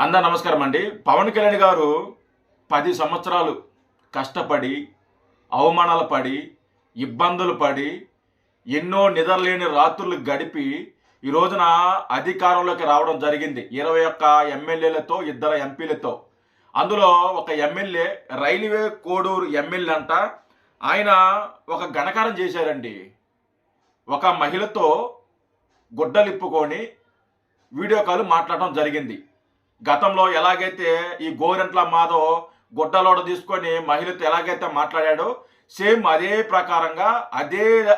అందరు నమస్కారం అండి. పవన్ కళ్యాణ్ గారు 10 సంవత్సరాలు కష్టపడి, అవమానాలు పడి, ఇబ్బందులు పడి, ఎన్నో నిద్రలేని రాత్రులు గడిపి ఈ రోజున అధికారంలోకి రావడం జరిగింది. 21 ఎమ్మెల్యేలతో, 2 ఎంపీలతో. అందులో ఒక ఎమ్మెల్యే రైల్వే కోడూరు ఎమ్మెల్యే అంట. ఆయన ఒక ఘనకారం చేశారండి. ఒక మహిళతో గుడ్డలిప్పుకొని వీడియో కాల్ మాట్లాడడం జరిగింది. గతంలో ఎలాగైతే ఈ గోరెంట్ల మాధవ్ గుడ్డలోడ తీసుకొని మహిళతో ఎలాగైతే మాట్లాడాడో సేమ్ అదే ప్రకారంగా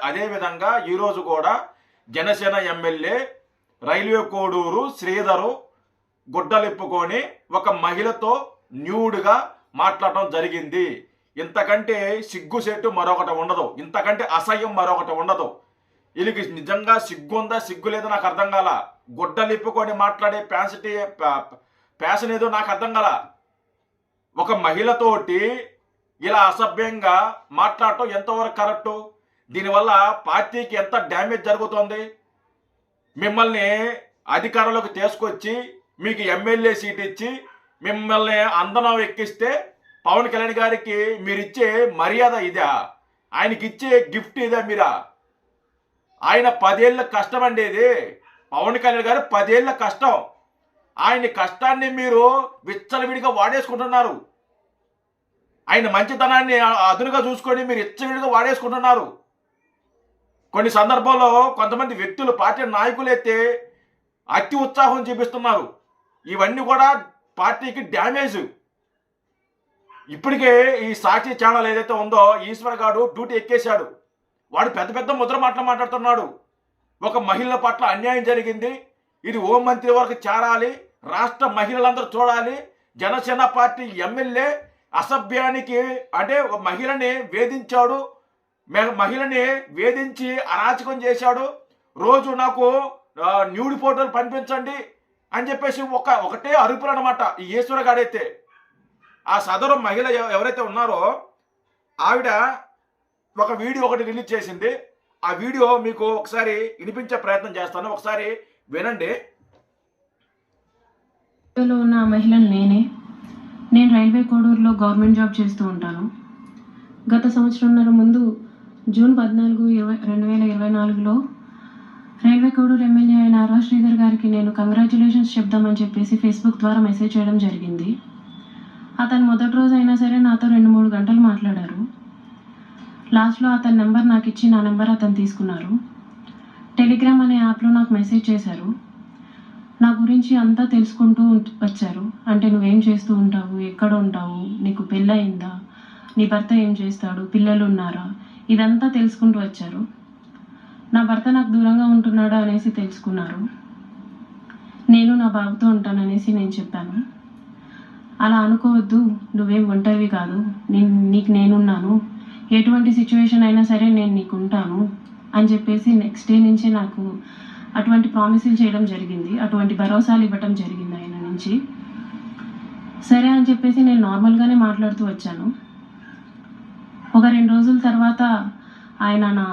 అదే విధంగా ఈరోజు కూడా జనసేన ఎమ్మెల్యే రైల్వే కోడూరు శ్రీధరు గుడ్డలిప్పుకొని ఒక మహిళతో న్యూడ్గా మాట్లాడటం జరిగింది. ఇంతకంటే సిగ్గుసేటు మరొకటి ఉండదు, ఇంతకంటే అసహ్యం మరొకటి ఉండదు. వీళ్ళకి నిజంగా సిగ్గుందా సిగ్గు లేదో నాకు అర్థం కాల. గుడ్డలిప్పుకొని మాట్లాడే ప్యాషన్ ఏదో నాకు అర్థం కాల. ఒక మహిళతోటి ఇలా అసభ్యంగా మాట్లాడటం ఎంతవరకు కరెక్టు? దీనివల్ల పార్టీకి ఎంత డ్యామేజ్ జరుగుతుంది? మిమ్మల్ని అధికారంలోకి తీసుకొచ్చి మీకు ఎమ్మెల్యే సీట్ ఇచ్చి మిమ్మల్ని అందనం ఎక్కిస్తే పవన్ కళ్యాణ్ గారికి మీరిచ్చే మర్యాద ఇదా? ఆయనకి ఇచ్చే గిఫ్ట్ ఇదా? మీరా? ఆయన 10 ఏళ్ళ కష్టం అండి ఇది. పవన్ కళ్యాణ్ గారు 10 ఏళ్ళ కష్టం. ఆయన కష్టాన్ని మీరు విచ్చలవిడిగా వాడేసుకుంటున్నారు. ఆయన మంచితనాన్ని అదునుగా చూసుకొని మీరు విచ్చలవిడిగా వాడేసుకుంటున్నారు. కొన్ని సందర్భాల్లో కొంతమంది వ్యక్తులు, పార్టీ నాయకులైతే అతి ఉత్సాహం చూపిస్తున్నారు. ఇవన్నీ కూడా పార్టీకి డ్యామేజ్. ఇప్పటికే ఈ సాక్షి ఛానల్ ఏదైతే ఉందో ఈశ్వర్ గారు డ్యూటీ ఎక్కేశాడు. వాడు పెద్ద పెద్ద ముద్ర మాట్లాడుతున్నాడు. ఒక మహిళల పట్ల అన్యాయం జరిగింది, ఇది హోంమంత్రి వరకు చేరాలి, రాష్ట్ర మహిళలందరూ చూడాలి. జనసేన పార్టీ ఎమ్మెల్యే అసభ్యానికి అంటే మహిళని వేధించాడు, మహిళని వేధించి అరాచకం చేశాడు. రోజు నాకు న్యూడ్ ఫోటోలు పంపించండి అని చెప్పేసి ఒకటే అరుపులు అనమాట. ఈ ఈశ్వర గాడైతే ఆ సదరు మహిళ ఎవరైతే ఉన్నారో ఆవిడ ఒక వీడియో ఒకటి రిలీజ్ చేసింది. ఆ వీడియో మీకు ఒకసారి వినిపించే ప్రయత్నం చేస్తాను, ఒకసారి వినండి. ఉన్న మహిళను నేను రైల్వే కోడూరులో గవర్నమెంట్ జాబ్ చేస్తూ ఉంటాను. గత సంవత్సరంన్నర ముందు జూన్ 14, 2024లో రైల్వే కోడూరు ఎమ్మెల్యే అయిన ఆర్వా శ్రీధర్ గారికి నేను కంగ్రాచులేషన్స్ చెప్దామని చెప్పేసి ఫేస్బుక్ ద్వారా మెసేజ్ చేయడం జరిగింది. అతను మొదటి రోజు అయినా సరే నాతో 2-3 గంటలు మాట్లాడారు. లాస్ట్లో అతని నెంబర్ నాకు ఇచ్చి నా నెంబర్ అతను తీసుకున్నారు. టెలిగ్రామ్ అనే యాప్లో నాకు మెసేజ్ చేశారు. నా గురించి అంతా తెలుసుకుంటూ వచ్చారు. అంటే నువ్వేం చేస్తూ ఉంటావు, ఎక్కడ ఉంటావు, నీకు పెళ్ళయిందా, నీ భర్త ఏం చేస్తాడు, పిల్లలు ఉన్నారా, ఇదంతా తెలుసుకుంటూ వచ్చారు. నా భర్త నాకు దూరంగా ఉంటున్నాడా అనేసి తెలుసుకున్నారు. నేను నా బాబుతో ఉంటాననేసి నేను చెప్పాను. అలా అనుకోవద్దు, నువ్వేం ఒంటరివి కాదు, నీకు నేనున్నాను, ఎటువంటి సిచ్యువేషన్ అయినా సరే నేను నీకు ఉంటాను అని చెప్పేసి నెక్స్ట్ డే నుంచి నాకు అటువంటి ప్రామిసులు చేయడం జరిగింది, అటువంటి భరోసాలు ఇవ్వటం జరిగింది ఆయన నుంచి. సరే అని చెప్పేసి నేను నార్మల్గానే మాట్లాడుతూ వచ్చాను. ఒక 2 రోజుల తర్వాత ఆయన నా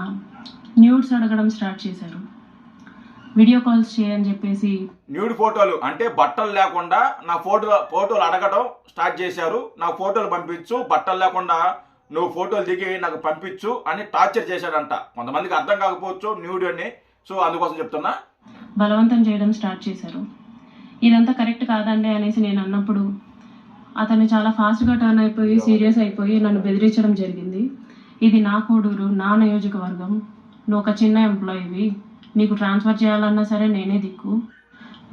న్యూడ్స్ అడగడం స్టార్ట్ చేశారు. వీడియో కాల్స్ చేయని చెప్పేసి న్యూడ్ ఫోటోలు అంటే బట్టలు లేకుండా నా ఫోటోలు అడగడం స్టార్ట్ చేశారు. నా ఫోటోలు పంపించు, బట్టలు లేకుండా నువ్వు ఫోటోలు దిగి నాకు పంపించు అని టార్చర్ చేశాడంట. కొంతమందికి అర్థం కాకపోవచ్చు న్యూడ్ అని, సో అందుకోసం చెప్తున్నా. బలవంతం చేయడం స్టార్ట్ చేశారు. ఇదంతా కరెక్ట్ కాదండి అనేసి నేను అన్నప్పుడు అతను చాలా ఫాస్ట్గా టర్న్ అయిపోయి సీరియస్ అయిపోయి నన్ను బెదిరించడం జరిగింది. ఇది నా కోడూరు, నా నియోజకవర్గం, నువ్వు ఒక చిన్న ఎంప్లాయీవి, నీకు ట్రాన్స్ఫర్ చేయాలన్నా సరే నేనే దిక్కు,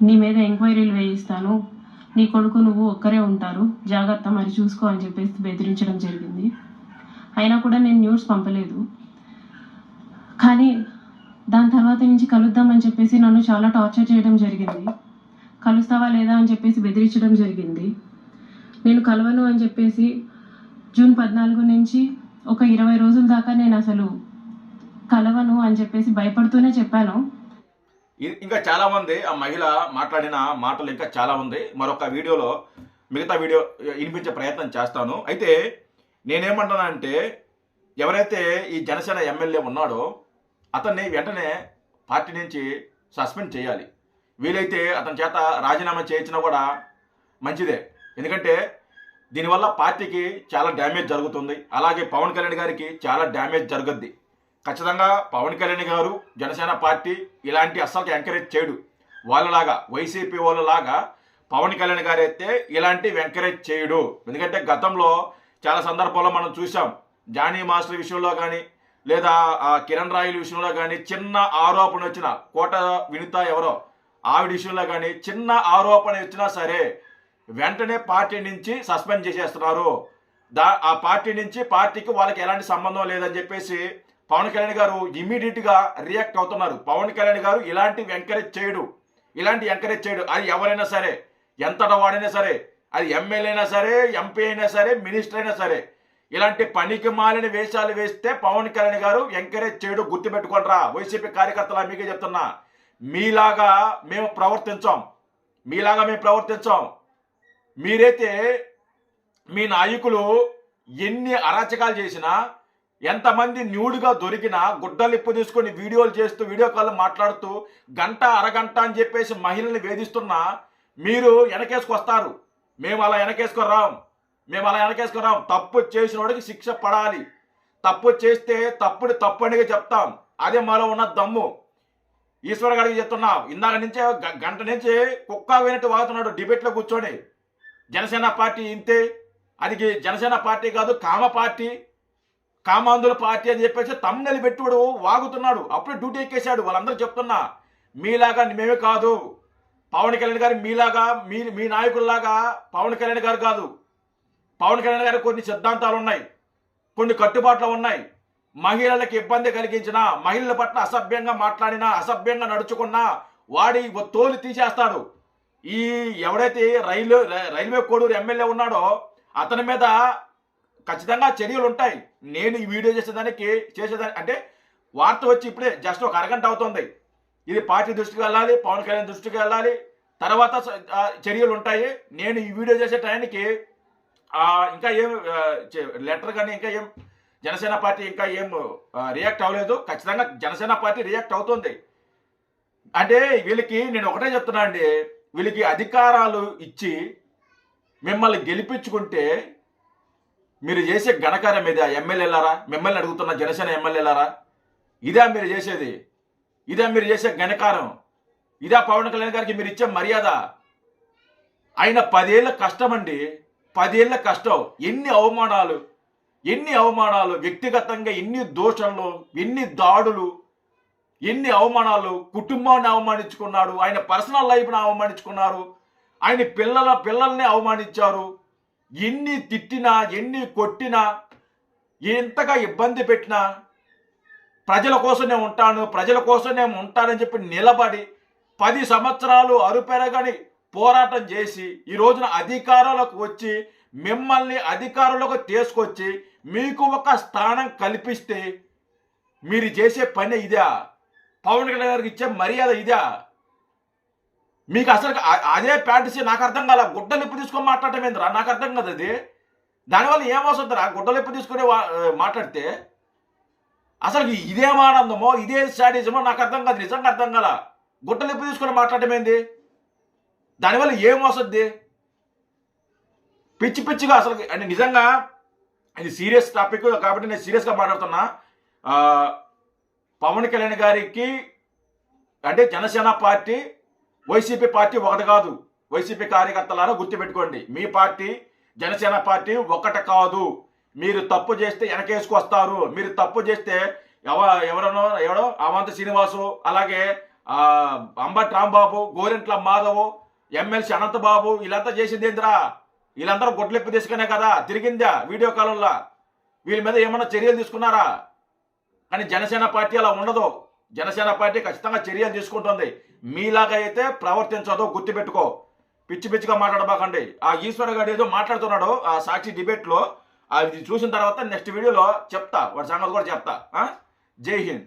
నీ మీద ఎంక్వైరీలు వేయిస్తాను, నీ కొడుకు నువ్వు ఒక్కరే ఉంటారు, జాగ్రత్త మరి చూసుకో అని చెప్పేసి బెదిరించడం జరిగింది. అయినా కూడా నేను న్యూస్ పంపలేదు. కానీ దాని తర్వాత నుంచి కలుద్దామని చెప్పేసి నన్ను చాలా టార్చర్ చేయడం జరిగింది. కలుస్తావా లేదా అని చెప్పేసి బెదిరించడం జరిగింది. నేను కలవను అని చెప్పేసి జూన్ 14 నుంచి ఒక 20 రోజుల దాకా నేను అసలు కలవను అని చెప్పేసి భయపడుతూనే చెప్పాను. ఇంకా చాలా మంది ఆ మహిళ మాట్లాడిన మాటలు ఇంకా చాలా ఉంది. మరొక వీడియోలో మిగతా వీడియో వినిపించే ప్రయత్నం చేస్తాను. అయితే నేనేమంటానంటే ఎవరైతే ఈ జనసేన ఎమ్మెల్యే ఉన్నాడో అతన్ని వెంటనే పార్టీ నుంచి సస్పెండ్ చేయాలి. వీలైతే అతని చేత రాజీనామా చేయించినా కూడా మంచిదే. ఎందుకంటే దీనివల్ల పార్టీకి చాలా డ్యామేజ్ జరుగుతుంది. అలాగే పవన్ కళ్యాణ్ గారికి చాలా డ్యామేజ్ జరగద్ది. ఖచ్చితంగా పవన్ కళ్యాణ్ గారు జనసేన పార్టీ ఇలాంటి అస్సలు ఎంకరేజ్ చేయడు. వాళ్ళలాగా వైసీపీ వాళ్ళలాగా పవన్ కళ్యాణ్ గారు అయితే ఇలాంటి ఎంకరేజ్ చేయడు. ఎందుకంటే గతంలో చాలా సందర్భాల్లో మనం చూసాం. జానీ మాస్టర్ విషయంలో కానీ లేదా కిరణ్ రాయల విషయంలో కానీ చిన్న ఆరోపణ వచ్చిన కోట వినిత ఎవరో ఆవిడ విషయంలో కానీ చిన్న ఆరోపణ వచ్చినా సరే వెంటనే పార్టీ నుంచి సస్పెండ్ చేసేస్తున్నారు. ఆ పార్టీ నుంచి పార్టీకి వాళ్ళకి ఎలాంటి సంబంధం లేదని చెప్పేసి పవన్ కళ్యాణ్ గారు ఇమీడియట్గా రియాక్ట్ అవుతున్నారు. పవన్ కళ్యాణ్ గారు ఇలాంటివి ఎంకరేజ్ చేయడు. అది ఎవరైనా సరే, ఎంతట వాడైనా సరే, అది ఎమ్మెల్యే అయినా సరే, ఎంపీ అయినా సరే, మినిస్టర్ అయినా సరే, ఇలాంటి పనికి మాలిన వేషాలు వేస్తే పవన్ కళ్యాణ్ గారు ఎంకరేజ్ చేయడు. గుర్తుపెట్టుకోండిరా వైసీపీ కార్యకర్తలు, మీకే చెప్తున్నా. మీలాగా మేము ప్రవర్తించాం. మీరైతే మీ నాయకులు ఎన్ని అరాచకాలు చేసినా, ఎంతమంది న్యూడ్గా దొరికినా గుడ్డలిప్పు తీసుకొని వీడియోలు చేస్తూ వీడియో కాల్ మాట్లాడుతూ గంట అరగంట అని చెప్పేసి మహిళల్ని వేధిస్తున్నా మీరు వెనకేసుకొస్తారు. మేము అలా వెనకేసుకురాం. తప్పు చేసిన వాడికి శిక్ష పడాలి. తప్పు చేస్తే తప్పు అనిగా చెప్తాం. అదే మాలో ఉన్న దమ్ము. ఈశ్వర్ గారికి చెప్తున్నా, ఇందాక నుంచే గంట నుంచి కుక్క వినట్టు వాగుతున్నాడు డిబేట్లో కూర్చొని. జనసేన పార్టీ ఇంతే, అది జనసేన పార్టీ కాదు కామాంధుల పార్టీ అని చెప్పేసి తమ్ముళ్ళు పెట్టుడు వాగుతున్నాడు. అప్పుడే డ్యూటీ ఎక్కేశాడు. వాళ్ళందరూ చెప్తున్నా, మీలాగా మేమే కాదు. పవన్ కళ్యాణ్ గారు మీలాగా మీ నాయకుల్లాగా పవన్ కళ్యాణ్ గారు కాదు. పవన్ కళ్యాణ్ గారికి కొన్ని సిద్ధాంతాలు ఉన్నాయి, కొన్ని కట్టుబాట్లు ఉన్నాయి. మహిళలకు ఇబ్బంది కలిగించినా, మహిళల పట్ల అసభ్యంగా మాట్లాడినా, అసభ్యంగా నడుచుకున్నా వాడి తోలు తీసేస్తాడు. ఈ ఎవడైతే రైల్వే కోడూరు ఎమ్మెల్యే ఉన్నాడో అతని మీద ఖచ్చితంగా చర్యలు ఉంటాయి. నేను ఈ వీడియో చేసేదానికి అంటే వార్త వచ్చి ఇప్పుడే జస్ట్ ఒక అరగంట అవుతుంది. ఇది పార్టీ దృష్టికి వెళ్ళాలి, పవన్ కళ్యాణ్ దృష్టికి వెళ్ళాలి, తర్వాత చర్యలు ఉంటాయి. నేను ఈ వీడియో చేసే టైంకి ఇంకా ఏం లెటర్ కానీ ఇంకా ఏం జనసేన పార్టీ ఇంకా ఏం రియాక్ట్ అవ్వలేదు. ఖచ్చితంగా జనసేన పార్టీ రియాక్ట్ అవుతుంది. అంటే వీళ్ళకి నేను ఒకటే చెప్తున్నా అండి, వీళ్ళకి అధికారాలు ఇచ్చి మిమ్మల్ని గెలిపించుకుంటే మీరు చేసే ఘనకార్యం మీద ఎమ్మెల్యేలారా, మిమ్మల్ని అడుగుతున్న జనసేన ఎమ్మెల్యేలారా, ఇదే మీరు చేసేది? ఇదే మీరు చేసే ఘనకారం? ఇదే పవన్ కళ్యాణ్ గారికి మీరు ఇచ్చే మర్యాద? ఆయన 10 ఏళ్ళ కష్టం అండి, 10 ఏళ్ళ కష్టం. ఎన్ని అవమానాలు, వ్యక్తిగతంగా ఎన్ని దోషణలు, ఎన్ని దాడులు, ఎన్ని అవమానాలు. కుటుంబాన్ని అవమానించుకున్నాడు, ఆయన పర్సనల్ లైఫ్ని అవమానించుకున్నారు, ఆయన పిల్లల్ని అవమానించారు. ఎన్ని తిట్టినా, ఎన్ని కొట్టినా, ఎంతగా ఇబ్బంది పెట్టినా ప్రజల కోసమే ఉంటానని చెప్పి నిలబడి 10 సంవత్సరాలు అరుపెరగని పోరాటం చేసి ఈ రోజున అధికారంలోకి వచ్చి మిమ్మల్ని అధికారంలోకి తీసుకొచ్చి మీకు ఒక స్థానం కల్పిస్తే మీరు చేసే పని ఇదా? పవన్ కళ్యాణ్ గారికి ఇచ్చే మర్యాద ఇదా? మీకు అసలు అదే ప్యాంటసీ నాకు అర్థం కాల. గుడ్డలిప్పు తీసుకొని మాట్లాడటం ఏందిరా? నాకు అర్థం కాదు అది. దానివల్ల ఏమవుతుందిరా గుడ్డలిప్పు తీసుకుని మాట్లాడితే? అసలు ఇదేం ఆనందమో, ఇదే శాడిజమో నాకు అర్థం కాదు. నిజంగా అర్థం కాల. గుడ్డలిప్పు తీసుకొని మాట్లాడటం ఏంది? దానివల్ల ఏమొస్తుంది? పిచ్చిగా అసలు. అంటే నిజంగా ఇది సీరియస్ టాపిక్ కాబట్టి నేను సీరియస్గా మాట్లాడుతున్నా. పవన్ కళ్యాణ్ గారికి అంటే జనసేన పార్టీ, వైసీపీ పార్టీ ఒకటి కాదు. వైసీపీ కార్యకర్తలారా గుర్తుపెట్టుకోండి, మీ పార్టీ జనసేన పార్టీ ఒకటి కాదు. మీరు తప్పు చేస్తే వెనకేసుకొస్తారు. మీరు తప్పు చేస్తే ఎవడో అవంత శ్రీనివాసు, అలాగే అంబటి రాంబాబు, గోరెంట్ల మాధవ్, ఎమ్మెల్సీ అనంతబాబు వీళ్ళంతా చేసింది ఏందిరా? వీళ్ళందరూ గొడ్లెప్పి తీసుకునే కదా తిరిగిందా వీడియో కాలంలో? వీళ్ళ మీద ఏమన్నా చర్యలు తీసుకున్నారా? కానీ జనసేన పార్టీ అలా ఉండదు. జనసేన పార్టీ ఖచ్చితంగా చర్యలు తీసుకుంటుంది. మీలాగా అయితే ప్రవర్తించదో గుర్తుపెట్టుకో. పిచ్చిగా మాట్లాడబాకండి. ఆ ఈశ్వర గారు ఏదో మాట్లాడుతున్నాడు ఆ సాక్షి డిబేట్లో, అది చూసిన తర్వాత నెక్స్ట్ వీడియోలో చెప్తా, వాడి సంగతి కూడా చెప్తా. జై హింద్.